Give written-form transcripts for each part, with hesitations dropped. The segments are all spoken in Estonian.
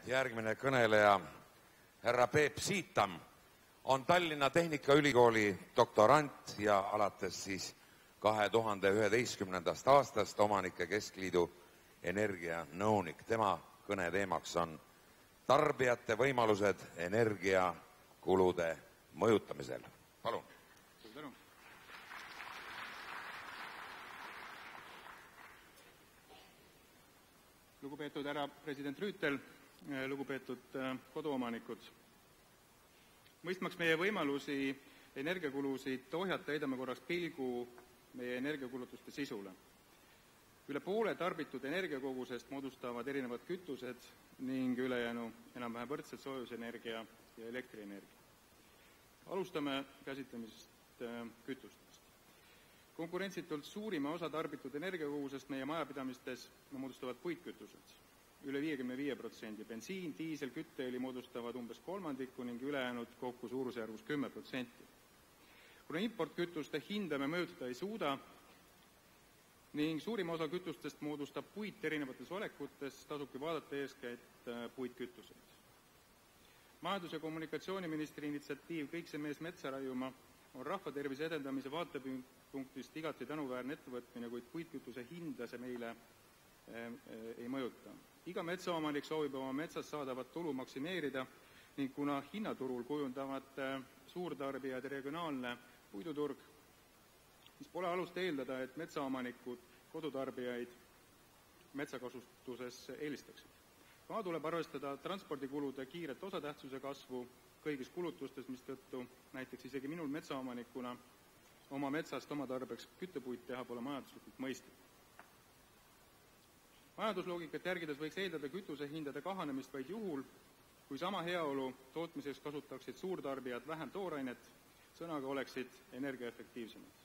Järgmine kõneleja, härra Peep Siitam, on Tallinna Tehnikaülikooli doktorant ja alates 2011. aastast Omanike Keskliidu energianõunik. Tema kõne teemaks on tarbijate võimalused energiakulude mõjutamisel. Palun. Lugupeetud härra president Rüütel, lugupeetud koduomanikud. Mõistmaks meie võimalusi energiakulusid ohjata, heidame korraks pilgu meie energiakulutuste sisule. Üle poole tarbitud energiakogusest moodustavad erinevad kütused ning ülejäänu enam-vähem võrdselt soojusenergia ja elektrienergia. Alustame käsitlemisest kütustest. Konkurentsitult suurima osa tarbitud energiakogusest meie majapidamistes moodustavad puitkütused. Üle 55%, bensiin, diisel, kütteõli moodustavad umbes kolmandiku ning ülejäänud kokku suurusjärgus 10%. Kuna importkütuste hinda me mõjutada ei suuda ning suurima osa kütustest moodustab puit erinevates olekutes, tasubki vaadata eeskätt puitkütuseid. Majandus- ja kommunikatsiooniministri initsiatiiv Kõik see mees metsa raiuma on rahvatervise edendamise vaatepunktist igati tänuväärne ettevõtmine, kuid puitkütuse hinda see meile ei mõjuta. Iga metsaomanik soovib oma metsas saadavat tulu maksimeerida ning kuna hinnaturul kujundavad suurtarbijad regionaalne puiduturg, siis pole alust eeldada, et metsaomanikud kodutarbijaid metsakasutuses eelistaksid. Ka tuleb arvestada transpordikulude kiiret osatähtsuse kasvu kõigis kulutustes, mistõttu näiteks isegi minul metsaomanikuna oma metsast oma tarbeks küttepuit teha pole majanduslikult mõistlik. Majandusloogikat järgides võiks eeldada kütuse hindade kahanemist vaid juhul, kui sama heaolu tootmiseks kasutaksid suurtarbijad vähem toorainet, sõnaga oleksid energiaefektiivsemad.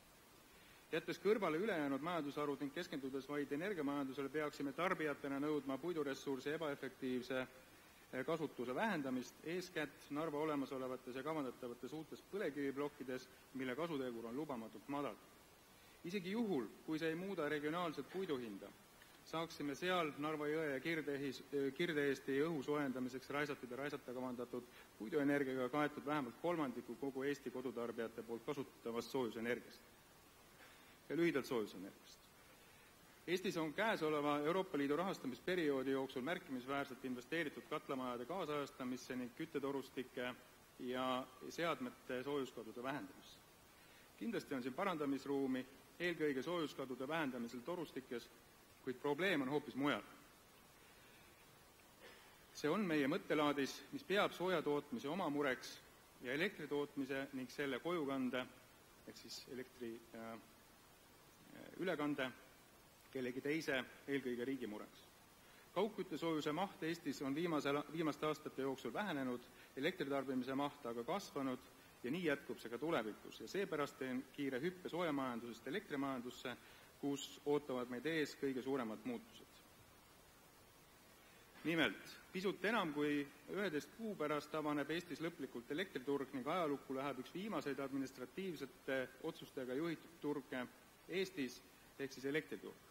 Jättes kõrvale ülejäänud majandusharud ning keskendudes vaid energiamajandusele, peaksime tarbijatena nõudma puiduressursi ebaefektiivse kasutuse vähendamist, eeskätt Narva olemasolevates ja kavandatavates uutes põlevkiviplokkides, mille kasutegur on lubamatult madal. Isegi juhul, kui see ei muuda regionaalset puiduhinda, saaksime seal Narva jõe ja Kirde-Eesti õhu soojendamiseks raisata kavandatud puiduenergiaga kaetud vähemalt kolmandiku kogu Eesti kodutarbijate poolt kasutatavast soojusenergiast. Ja lühidalt soojusenergiast. Eestis on käesoleva Euroopa Liidu rahastamisperioodi jooksul märkimisväärselt investeeritud katlamajade kaasajastamisse ning küttetorustike ja seadmete soojuskadude vähendamisse. Kindlasti on siin parandamisruumi, eelkõige soojuskadude vähendamisel torustikes, kuid probleem on hoopis mujal. See on meie mõttelaadis, mis peab soojatootmise oma mureks ja elektritootmise ning selle kojukande, ehk siis elektri ülekande, kellegi teise, eelkõige riigi mureks. Kaugküttesoojuse maht Eestis on viimaste aastate jooksul vähenenud, elektritarbimise maht aga kasvanud ja nii jätkub see ka tulevikus ja seepärast teen kiire hüppe soojamajandusest elektrimajandusse, kus ootavad meid ees kõige suuremad muutused. Nimelt, pisut enam kui 11 kuu pärast avaneb Eestis lõplikult elektriturg ning ajalukku läheb üks viimaseid administratiivsete otsustega juhitud turge Eestis, ehk siis elektriturg.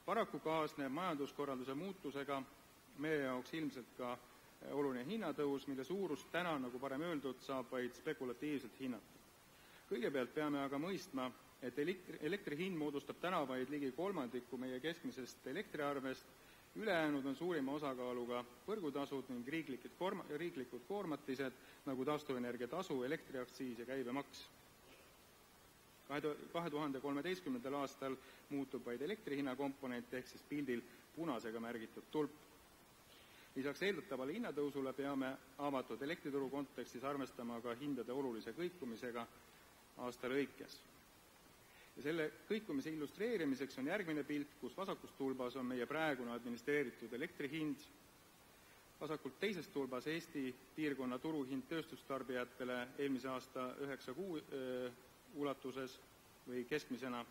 Paraku kaasneb majanduskorralduse muutusega meie jaoks ilmselt ka oluline hinnatõus, mille suurust täna, nagu varem öeldud, saab vaid spekulatiivselt hinnata. Kõigepealt peame aga mõistma, et elektri hind moodustab täna vaid ligi kolmandiku meie keskmisest elektriarvest, ülejäänud on suurima osakaaluga võrgutasud ning riiklikud koormatised, nagu taastuvenergia tasu, elektriaktsiis ja käibemaks. 2013. aastal muutub vaid elektrihinna komponent ehk siis pildil punasega märgitud tulp. Lisaks eeldatavale hinnatõusule peame avatud elektrituru kontekstis arvestama ka hindade olulise kõikumisega aasta lõikes. Ja selle kõikumise illustreerimiseks on järgmine pilt, kus vasakus tulbas on meie praegune administreeritud elektrihind, vasakult teises tulbas Eesti piirkonna turuhind tööstustarbijatele eelmise aasta 9 kuu ulatuses või keskmisena,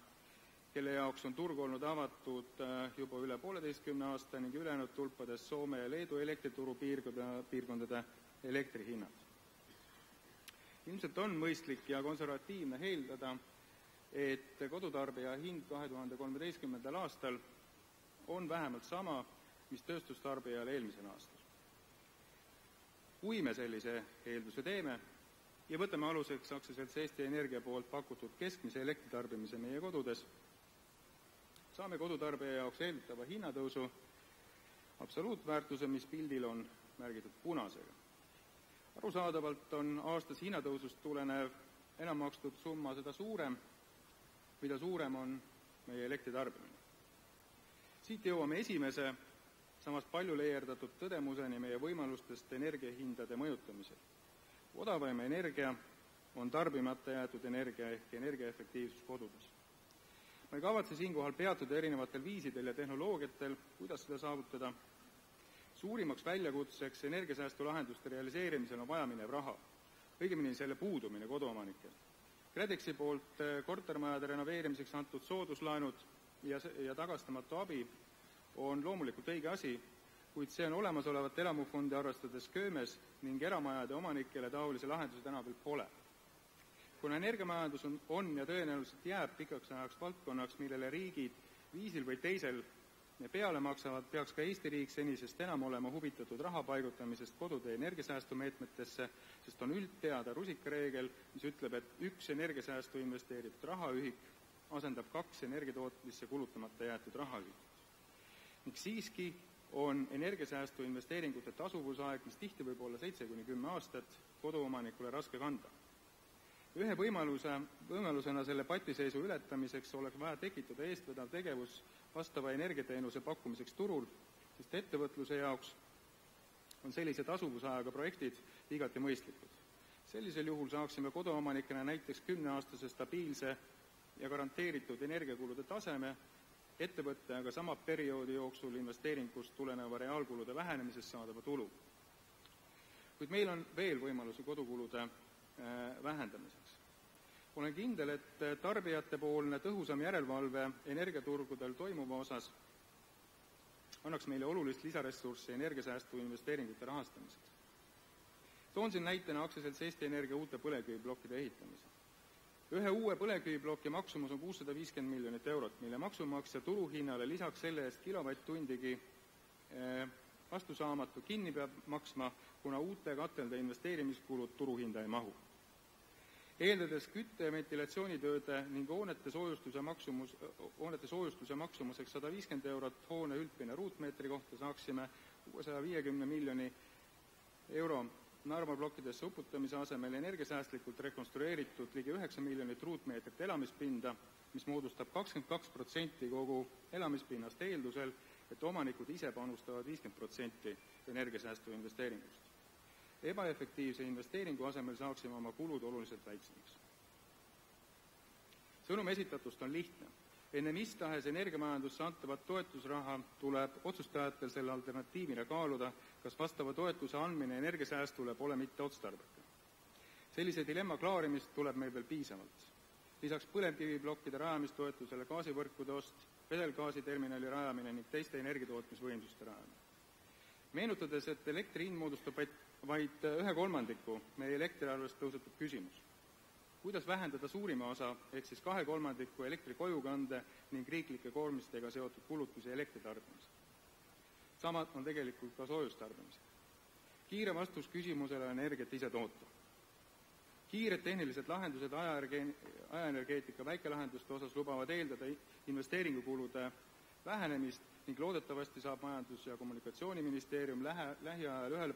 kelle jaoks on turg olnud avatud juba üle 1,5 aasta ning ülejäänud tulpades Soome ja Leedu elektrituru piirkondade elektrihinnad. Ilmselt on mõistlik ja konservatiivne eeldada, et kodutarbija hind 2013. aastal on vähemalt sama, mis tööstustarbijal eelmisel aastal. kui me sellise eelduse teeme ja võtame aluseks aktsiaselts Eesti Energia poolt pakutud keskmise elektritarbimise meie kodudes, saame kodutarbija jaoks eeldatava hinnatõusu absoluutväärtuse, mis pildil on märgitud punasega. Arusaadavalt on aastas hinnatõusust tulenev enam makstud summa seda suurem, mida suurem on meie elektritarbimine. Siit jõuame esimese, samas palju leierdatud tõdemuseni meie võimalustest energiahindade mõjutamisel. Odavaim energia on tarbimata jäetud energia ehk energiaefektiivsus kodudes. Ma ei kavatse siinkohal peatuda erinevatel viisidel ja tehnoloogiatel, kuidas seda saavutada. Suurimaks väljakutseks energiasäästulahenduste realiseerimisel on vajaminev raha, õigemini selle puudumine koduomanikel. KredExi poolt kortermajade renoveerimiseks antud sooduslaenud ja tagastamatu abi on loomulikult õige asi, kuid see on olemasolevat elamufondi arvestades köömes ning eramajade omanikele taolise lahenduse täna veel pole. Kuna energiamajandus on ja tõenäoliselt jääb pikaks ajaks valdkonnaks, millele riigid viisil või teisel peale maksavad, peaks ka Eesti riik senisest enam olema huvitatud raha paigutamisest kodude energiasäästumeetmetesse, sest on üldteada rusikareegel, mis ütleb, et üks energiasäästu investeeritud rahaühik asendab 2 energiatootmisse kulutamata jäetud rahaühikut. Ning siiski on energiasäästu investeeringute tasuvusaeg, mis tihti võib olla 7–10 aastat, koduomanikule raske kanda. Ühe võimalusena selle patiseisu ületamiseks oleks vaja tekitada eestvedav tegevus vastava energiateenuse pakkumiseks turul, sest ettevõtluse jaoks on sellise tasuvusajaga projektid igati mõistlikud. Sellisel juhul saaksime koduomanikena näiteks 10-aastase stabiilse ja garanteeritud energiakulude taseme, ettevõtte aga sama perioodi jooksul investeeringust tuleneva reaalkulude vähenemisest saadava tulu. Kuid meil on veel võimalusi kodukulude vähendamiseks. Olen kindel, et tarbijatepoolne tõhusam järelevalve energiaturgudel toimuva osas annaks meile olulist lisaressurssi energiasäästu investeeringute rahastamiseks. Toon siin näitena aktsiaselts Eesti Energia uute põlevkiviblokkide ehitamise. Ühe uue põlevkivibloki maksumus on 650 miljonit eurot, mille maksumaksja turuhinnale lisaks selle eest kilovatt-tundigi vastusaamatu kinni peab maksma, kuna uute katelde investeerimiskulud turuhinda ei mahu. Eeldades kütte- ja ventilatsioonitööde ning hoonete soojustuse maksumuseks 150 eurot hoone üldpinna ruutmeetri kohta saaksime 650 miljoni euro Narva plokkidesse uputamise asemel energiasäästlikult rekonstrueeritud ligi 9 miljonit ruutmeetrit elamispinda, mis moodustab 22% kogu elamispinnast eeldusel, et omanikud ise panustavad 50% energiasäästu investeeringust. Ebaefektiivse investeeringu asemel saaksime oma kulud oluliselt väiksemaks. Sõnum esitatust on lihtne. Enne mis tahes energiamajandusse antavat toetusraha tuleb otsustajatel selle alternatiivina kaaluda, kas vastava toetuse andmine energiasäästule pole mitte otstarbeka. Sellise dilemma klaarimist tuleb meil veel piisavalt. Lisaks põlevkiviblokkide rajamistoetusele gaasivõrkude ost, vedelgaasiterminali rajamine ning teiste energiatootmisvõimsuste rajamine. Meenutades, et elektri hind moodustab vaid 1/3 meie elektriarvest tõusetub küsimus. Kuidas vähendada suurima osa, ehk siis 2/3 elektrikojukande ning riiklike koormistega seotud kulutusi elektritarbimisel? Samad on tegelikult ka soojustarbimisel. Kiire vastus küsimusele on energiat ise toota. Kiired tehnilised lahendused ajaenergeetika väikelahenduste osas lubavad eeldada investeeringukulude vähenemist ning loodetavasti saab Majandus- ja Kommunikatsiooniministeerium lähiajal ühele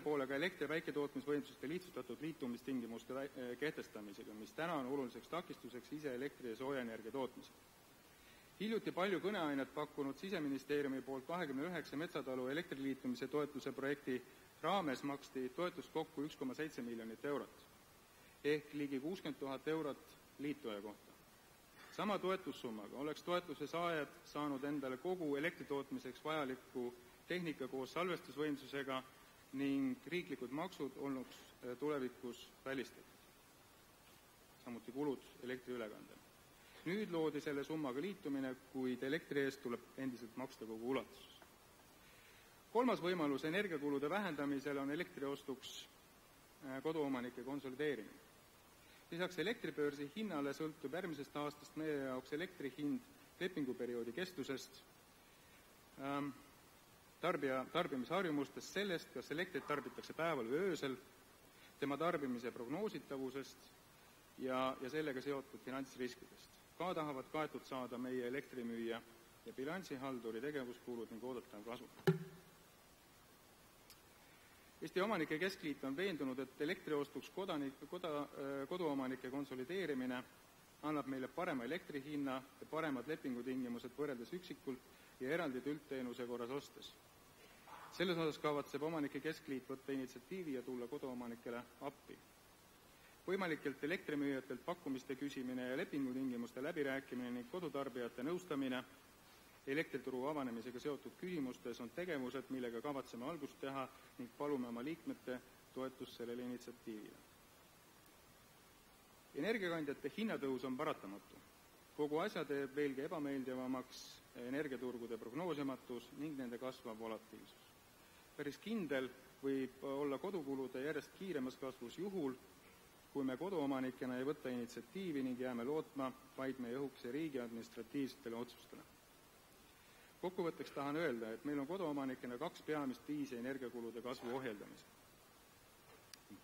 poole ka elektri- ja väiketootmisvõimsuste lihtsustatud liitumistingimuste kehtestamisega, mis täna on oluliseks takistuseks ise elektri- ja soojaenergia tootmisel. Hiljuti palju kõneainet pakkunud Siseministeeriumi poolt 29 metsatalu elektriliitumise toetuse projekti raames maksti toetust kokku 1,7 miljonit eurot, ehk ligi 60 000 eurot liituja kohta. Sama toetussummaga oleks toetuse saajad saanud endale kogu elektritootmiseks vajaliku tehnika koos salvestusvõimsusega ning riiklikud maksud olnuks tulevikus välistatud, samuti kulud elektriülekandele. Nüüd loodi selle summaga liitumine, kuid elektri eest tuleb endiselt maksta kogu ulatuses. Kolmas võimalus energiakulude vähendamisel on elektriostuks koduomanike konsolideerimine. Lisaks elektribörsi hinnale sõltub järgmisest aastast meie jaoks elektri hind lepinguperioodi kestusest. tarbimisharjumustest, sellest, kas elektrit tarbitakse päeval või öösel, tema tarbimise prognoositavusest ja sellega seotud finantsriskidest. Ka tahavad kaetud saada meie elektrimüüja ja bilansihalduri tegevuskulud ning oodatav kasu. Eesti Omanike Keskliit on veendunud, et elektriostuks koduomanike konsolideerimine annab meile parema elektrihinna ja paremad lepingutingimused võrreldes üksikult ja eraldi üldteenuse korras ostes. Selles osas kavatseb Omanike Keskliit võtta initsiatiivi ja tulla koduomanikele appi. Võimalikelt elektrimüüjatelt pakkumiste küsimine ja lepingutingimuste läbirääkimine ning kodutarbijate nõustamine elektrituru avanemisega seotud küsimustes on tegevused, millega kavatseme algust teha ning palume oma liikmete toetust sellele initsiatiivile. Energiakandjate hinnatõus on paratamatu. Kogu asja teeb veelgi ebameeldivamaks energiaturgude prognoosimatus ning nende kasvav volatiilsus. Päris kindel võib olla kodukulude järjest kiiremas kasvus juhul, kui me koduomanikena ei võta initsiatiivi ning jääme lootma vaid meie õhukese riigi administratiivsetele otsustele. Kokkuvõtteks tahan öelda, et meil on koduomanikena 2 peamist viisi energiakulude kasvu ohjeldamisel.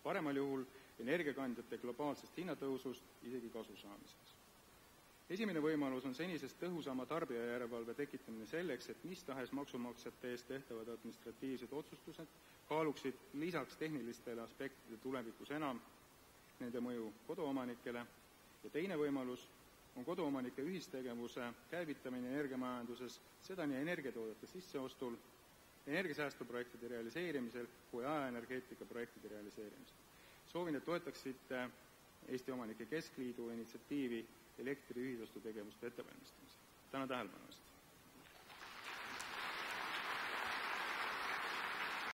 Paremal juhul energiakandjate globaalsest hinnatõusust isegi kasu saamiseks. Esimene võimalus on senisest tõhusama tarbijajärelevalve tekitamine selleks, et mis tahes maksumaksjate eest tehtavad administratiivsed otsustused kaaluksid lisaks tehnilistele aspektide tulevikus enam nende mõju koduomanikele ja teine võimalus on koduomanike ühistegevuse käivitamine energiamajanduses, seda nii energiatoodete sisseostul, energiasäästuprojektide realiseerimisel kui ajaenergeetika projektide realiseerimisel. Soovin, et toetaksite Eesti Omanike Keskliidu initsiatiivi elektriühisostutegevuste ettevalmistamisel. Tänan tähelepanu eest!